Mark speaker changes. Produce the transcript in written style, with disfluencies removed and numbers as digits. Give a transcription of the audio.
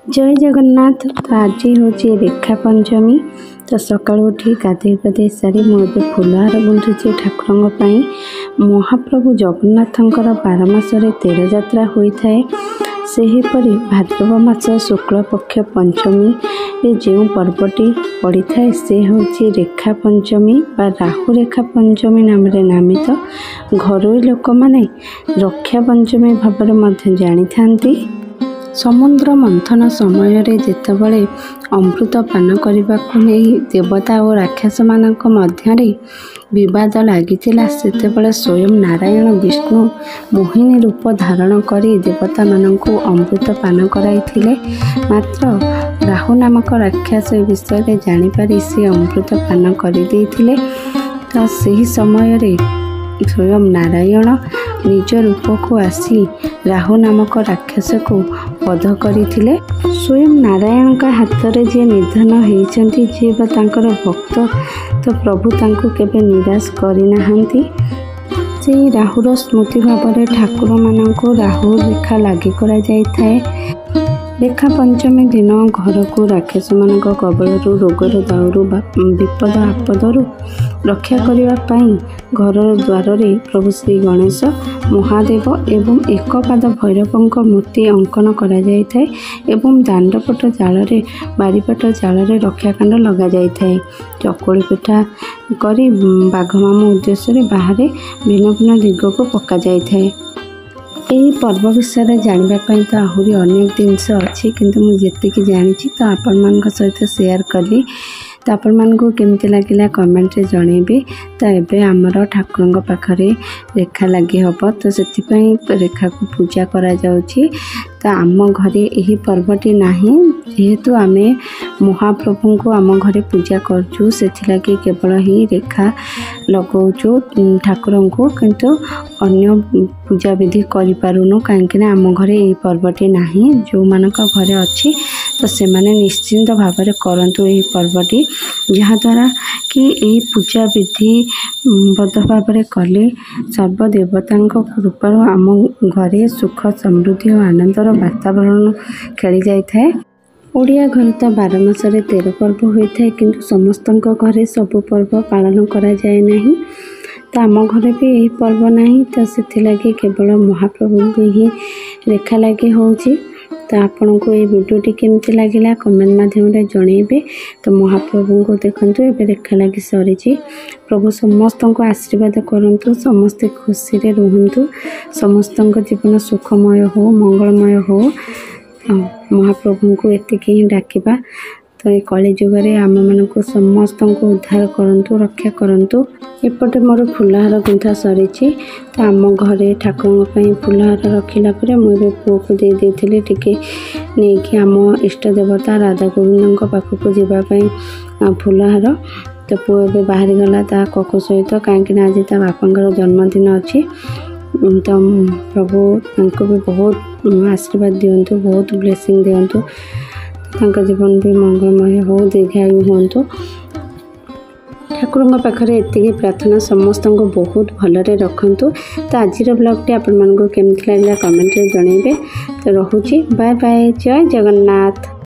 Speaker 1: जय जगन्नाथ। तो आज हूँ रेखा पंचमी। तो सकाळु उठी गाधे पाधे सारी मुझे फुलहार गुंथुची ठाकुर महाप्रभु जगन्नाथंकर 12 मासरे 13 यात्रा होता है। सेहीपरि भाद्रव मास शुक्ल पक्ष पंचमी जो पर्वटी पड़ी था से हूँ रेखा पंचमी बा राहु रेखा पंचमी नाम नामित। घरोई लोक मैंने रक्षा पंचमी भाव जानी था। समुद्र मंथन समय जितेबाला अमृत पान करने को नहीं देवता और राक्षस मानक मध्य विवाद लगी सेतेबेले स्वयं नारायण विष्णु मोहिनी रूप धारण करी देवता मानक अमृत पान कराई। मात्र राहु नामक राक्षस विषय जानीपारी से अमृत पान करदे। तो सही समय स्वयं नारायण निज रूप को आसी राहु नामक राक्षस को वध करथिले। स्वयं नारायण का हाथ रे जे निधन होइचंती जे तांकर भक्त तो प्रभु तांको केबे निराश करिनाहांती। से राहुर स्मृति भाव में ठाकुर मानको राहु रेखा लागि करा जाय थाए। रेखा पंचमी दिन घर को राक्षस मान कबल रोगर दाउरू विपद आपदरू रक्षा करने घर द्वार प्रभु श्री गणेश महादेव एवं एक पाद भैरव मूर्ति अंकन करा जाय थाए एवं दांडपट जाल बारीपट जाल रक्षाकांड लगा जाय थाए। चकुली पिठा करी बाघ मामू उद्देश्य बाहर भिन्न भिन्न दिग को पका जाय थाए। यही पर्व विषय जानापी तो आहरी अनेक जिनस अच्छी किंतु मुझे जानी तो आपण मान सहित शेयर कली। तो आपण मानक केमती लगिला कमेंट रे जनइबे। तो एबे आमर ठाकुर पाखरे रेखा लगी हम तो से रेखा को पूजा करा जाउछि। तो आम घरे यही पर्वटी नाही जेहेतु आमे महाप्रभु को आम घरे पूजा करछु से केवल ही रेखा लगाऊँ ठाकुर को किंतु अन्य पूजा विधि करूँ कहीं आम घरे यही पर्वटी नाही। जो मानक घरे अच्छी तो से माने निश्चिंत भाव में करंतु यही पर्वटी जहाँद्वारा कि यही पूजा विधि बद भाव में कले सर्वदेवता कृपा आम घरे सुख समृद्धि और आनंदर वातावरण खेली जाए थाए। ओडिया घर तो 12 मासरे 13 पर्व होता है किंतु समस्त घरे सब पर्व पालन करा जाए नहीं। तो आम घरे भी यही पर्व नहीं तो से केवल महाप्रभु को ही रेखा लगी होची। तो आपण को ये वीडियोटी केमती लगिला कमेंट माध्यम जनइबे। तो महाप्रभु को देखंतु एबे रेखा लगी सरी। प्रभु समस्त को आशीर्वाद करंतु समस्ते खुशी रे रुहंतु समस्त जीवन सुखमय हो मंगलमय हो। महाप्रभु को एतिकी ही डाकिबा। तो ये कली जुगे आम मान को समस्त को उद्धार करंतु रक्षा करंतु। एपटे मोर फुलहार गुंथा सरी। तो आम घरे ठाकुर फुलहार रखिला परे मुझे पुओ को दे देथिले टिके नेकी आम इष्ट देवता राधा गोविंद पाखक जावाई फुलहार। तो पुओ ए बाहरी गला ता कको सहित कहीं आज ता बापा जन्मदिन अच्छी। तो प्रभु उनको भी बहुत आशीर्वाद दिंतु बहुत ब्लेसिंग दिंतु जीवन भी मंगलमय हो दीर्घायु हूँ। ठाकुर पाखरे एतिकी प्रार्थना समस्त को बहुत भलरे रखंतु। तो आज ब्लॉगटी आपण मानक केमती लगिला कमेंट रे जनइबे। तो रहुची बाय बाय। जय जगन्नाथ।